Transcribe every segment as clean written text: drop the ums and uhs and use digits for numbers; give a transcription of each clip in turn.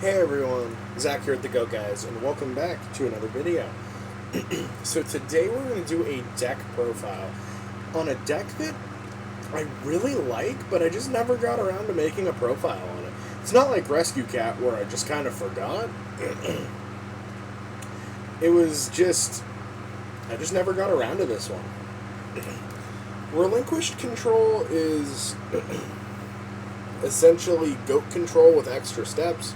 Hey everyone, Zach here at the Go Guys, and welcome back to another video. So today we're going to do a deck profile on a deck that I really like, but I just never got around to making a profile on it. It's not like Rescue Cat where I just kind of forgot. It was just, I just never got around to this one. Relinquished control is essentially goat control with extra steps.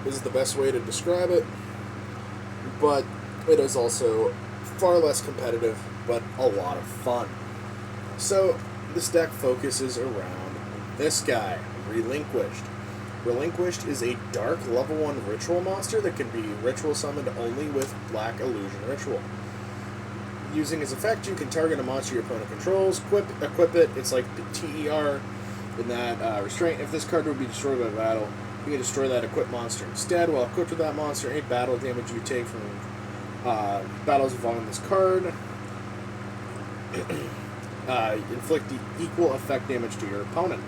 This is the best way to describe it, but it is also far less competitive, but a lot of fun. So this deck focuses around this guy, Relinquished. Relinquished is a dark level 1 ritual monster that can be ritual summoned only with Black Illusion Ritual. Using his effect, you can target a monster your opponent controls, equip it. It's like the TER in that restraint. If this card would be destroyed by battle, you can destroy that equipped monster instead. While equipped with that monster, any battle damage you take from battles involving this card inflict the equal effect damage to your opponent.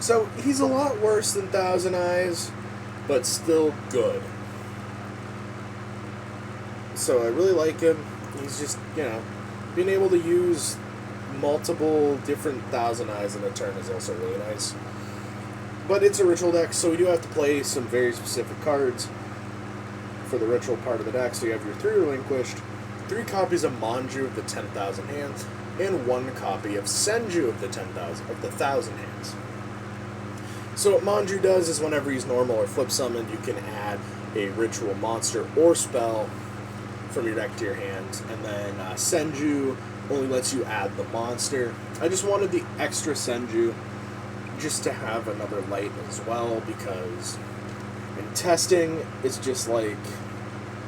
So he's a lot worse than Thousand Eyes, but still good. So I really like him. He's just, being able to use multiple different Thousand Eyes in a turn is also really nice. But it's a ritual deck, so we do have to play some very specific cards for the ritual part of the deck. So you have your 3 Relinquished, 3 copies of Manju of the 10,000 Hands, and 1 copy of Senju of the 1,000 Hands. So what Manju does is whenever he's normal or flip summoned, you can add a ritual monster or spell from your deck to your hand. And then Senju only lets you add the monster. I just wanted the extra Senju just to have another light as well, because in testing, it's just like,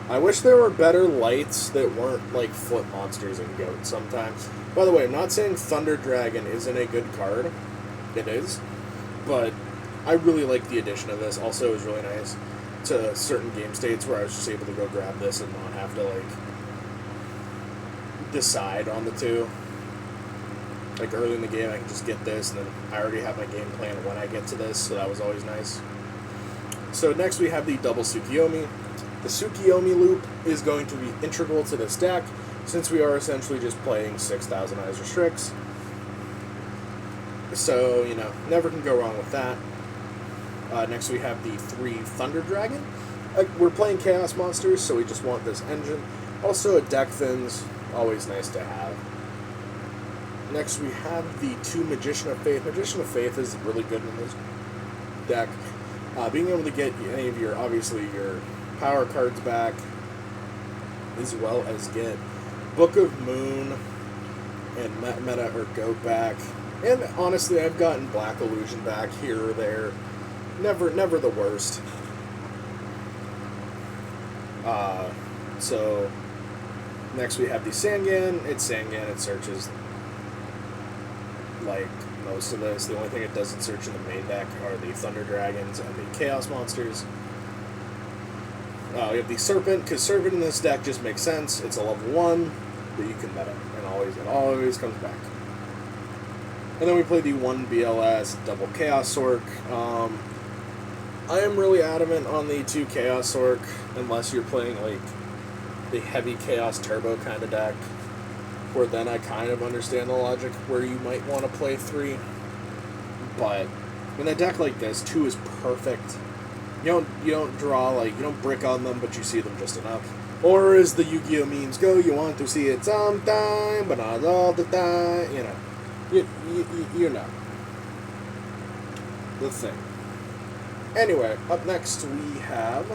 I wish there were better lights that weren't like flip monsters and goats sometimes. By the way, I'm not saying Thunder Dragon isn't a good card. It is. But I really like the addition of this. Also, it was really nice to certain game states where I was just able to go grab this and not have to like decide on the two. Like early in the game, I can just get this, and then I already have my game plan when I get to this, so that was always nice. So next we have the double Tsukiyomi. The Tsukiyomi loop is going to be integral to this deck, since we are essentially just playing 6,000 Eyes Restricts. So, never can go wrong with that. Next we have the 3 Thunder Dragon. We're playing Chaos Monsters, so we just want this engine. Also a deck thins, always nice to have. Next, we have the 2 Magician of Faith. Magician of Faith is really good in this deck. Being able to get any of your, obviously, your power cards back, as well as get Book of Moon and Meta or Goat back. And honestly, I've gotten Black Illusion back here or there. Never the worst. So, next we have the Sangan. It's Sangan, it searches like most of this. The only thing it doesn't search in the main deck are the Thunder Dragons and the Chaos Monsters. We have the Serpent, because Serpent in this deck just makes sense. It's a level 1 that you can meta, and it always comes back. And then we play the 1 BLS double Chaos Orc. I am really adamant on the 2 Chaos Orc, unless you're playing like the heavy Chaos Turbo kind of deck, where then I kind of understand the logic where you might want to play 3. But in a deck like this, 2 is perfect. You don't draw, you don't brick on them, but you see them just enough. Or as the Yu-Gi-Oh memes go, you want to see it sometime, but not all the time. You know the thing. Anyway, up next we have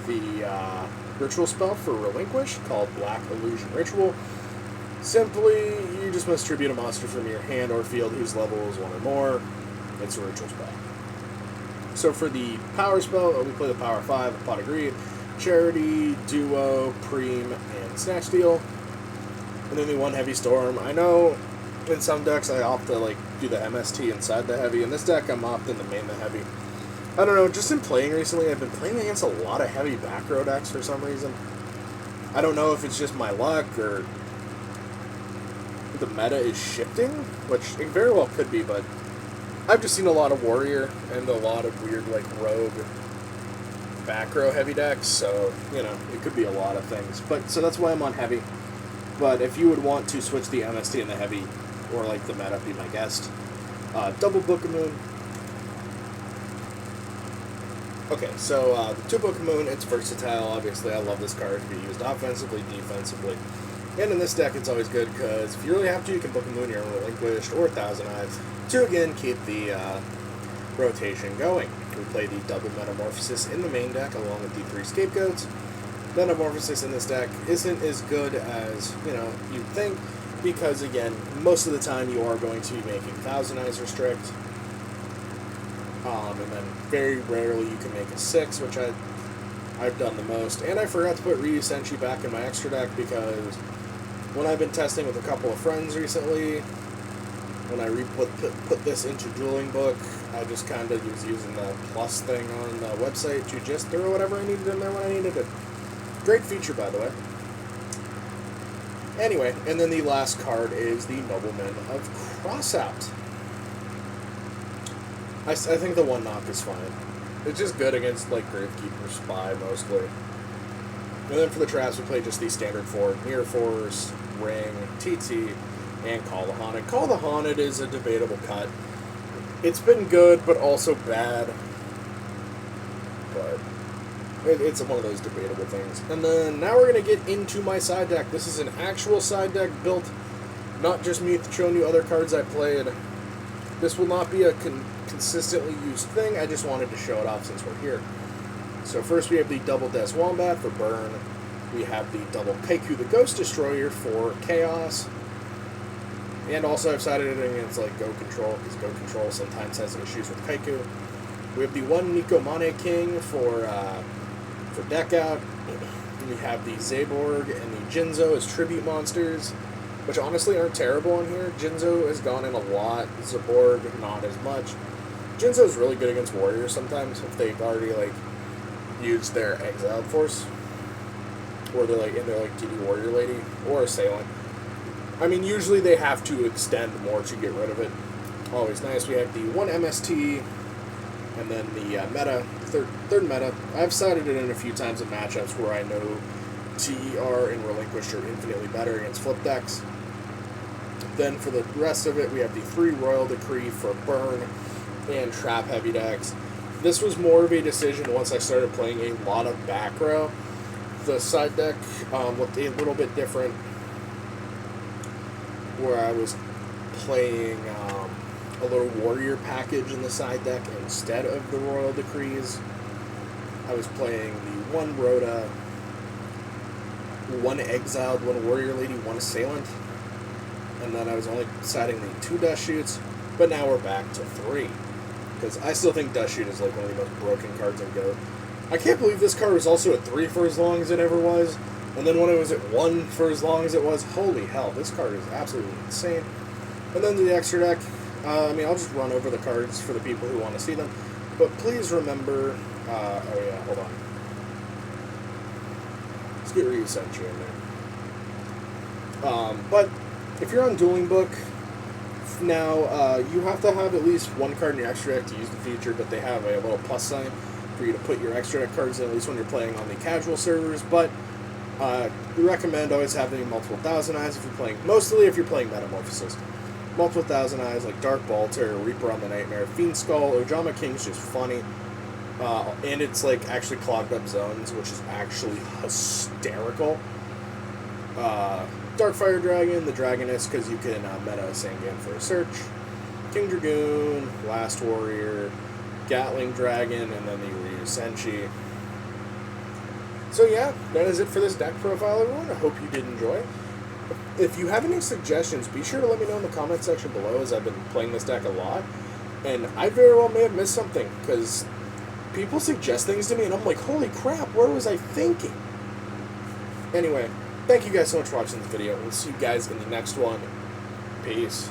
the ritual spell for Relinquish called Black Illusion Ritual. Simply, you just must tribute a monster from your hand or field whose level is 1 or more. It's a ritual spell. So for the power spell, we play the power 5, Pot of Greed, Charity, Duo, Preem, and Snatch Steal. And then the 1 Heavy Storm. I know in some decks I opt to do the MST inside the heavy. In this deck I'm opting to main the heavy. I don't know, just in playing recently, I've been playing against a lot of heavy back row decks for some reason. I don't know if it's just my luck or the meta is shifting, which it very well could be, but I've just seen a lot of warrior and a lot of weird, like, rogue back row heavy decks, so, you know, it could be a lot of things. But, so that's why I'm on heavy. But if you would want to switch the MST and the heavy, or like the meta, be my guest. Double Book of Moon. Okay, so the 2 Book of Moon, it's versatile, obviously. I love this card to be used offensively, defensively. And in this deck, it's always good, because if you really have to, you can Book of Moon your own Relinquished or Thousand Eyes to, again, keep the rotation going. We play the double Metamorphosis in the main deck, along with the 3 Scapegoats. Metamorphosis in this deck isn't as good as, you know, you'd think, because, again, most of the time you are going to be making Thousand Eyes restrict. And then very rarely you can make a 6, which I've done the most. And I forgot to put Ryu Senshi back in my extra deck, because when I've been testing with a couple of friends recently, when I put this into Dueling Book, I just kind of was using the plus thing on the website to just throw whatever I needed in there when I needed it. Great feature, by the way. Anyway, and then the last card is the Nobleman of Crossout. I think the 1-knock is fine. It's just good against, like, Gravekeeper, Spy, mostly. And then for the traps, we play just the standard 4, Mirror Force, Ring, TT, and Call the Haunted. Call the Haunted is a debatable cut. It's been good, but also bad. But it's one of those debatable things. And then now we're going to get into my side deck. This is an actual side deck built, not just me showing you other cards I played. This will not be a consistently used thing. I just wanted to show it off since we're here. So first we have the double Des Wombat for burn. We have the double Kaiku the Ghost Destroyer for chaos. And also I've sided it against like Go Control, because Go Control sometimes has issues with Kaiku. We have the one Nico Mane King for deck out. We have the Zaborg and the Jinzo as tribute monsters, which honestly aren't terrible in here. Jinzo has gone in a lot, Zaborg not as much. Jinzo is really good against warriors sometimes if they've already like used their exiled force, or they're like in their like DD warrior lady or assailant. I mean, usually they have to extend more to get rid of it. Always nice. We have the one MST, and then the meta, third meta. I've sided it in a few times in matchups where I know TER and Relinquished are infinitely better against flip decks. Then for the rest of it, we have the 3 Royal Decree for burn and trap heavy decks. This was more of a decision once I started playing a lot of back row. The side deck looked a little bit different, where I was playing a little warrior package in the side deck instead of the Royal Decrees. I was playing the 1 Rhoda, 1 Exiled, 1 Warrior Lady, 1 Assailant, and then I was only siding the 2 Dust Shoots, but now we're back to 3, because I still think Dust Shoot is like one of the most broken cards in Go. I can't believe this card was also at 3 for as long as it ever was, and then when it was at 1 for as long as it was, holy hell, this card is absolutely insane. And then the extra deck, I mean, I'll just run over the cards for the people who want to see them, but please remember, oh yeah, hold on. Let's get Ryu Senshi in there. But if you're on Dueling Book, now you have to have at least 1 card in your extra deck to use the feature, but they have a little plus sign for you to put your extra deck cards in, at least when you're playing on the casual servers, but we recommend always having multiple Thousand Eyes if you're playing, mostly if you're playing Metamorphosis. Multiple Thousand Eyes like Dark Balter, Reaper on the Nightmare, Fiend Skull, Ojama King's just funny. And it's like actually clogged up zones, which is actually hysterical. Darkfire Dragon, the Dragoness, because you can meta Sangan for a search. King Dragoon, Last Warrior, Gatling Dragon, and then the Ryu Senshi. So yeah, that is it for this deck profile, everyone. I hope you did enjoy. If you have any suggestions, be sure to let me know in the comment section below, as I've been playing this deck a lot. And I very well may have missed something, because people suggest things to me, and I'm like, holy crap, where was I thinking? Anyway, thank you guys so much for watching this video. We'll see you guys in the next one. Peace.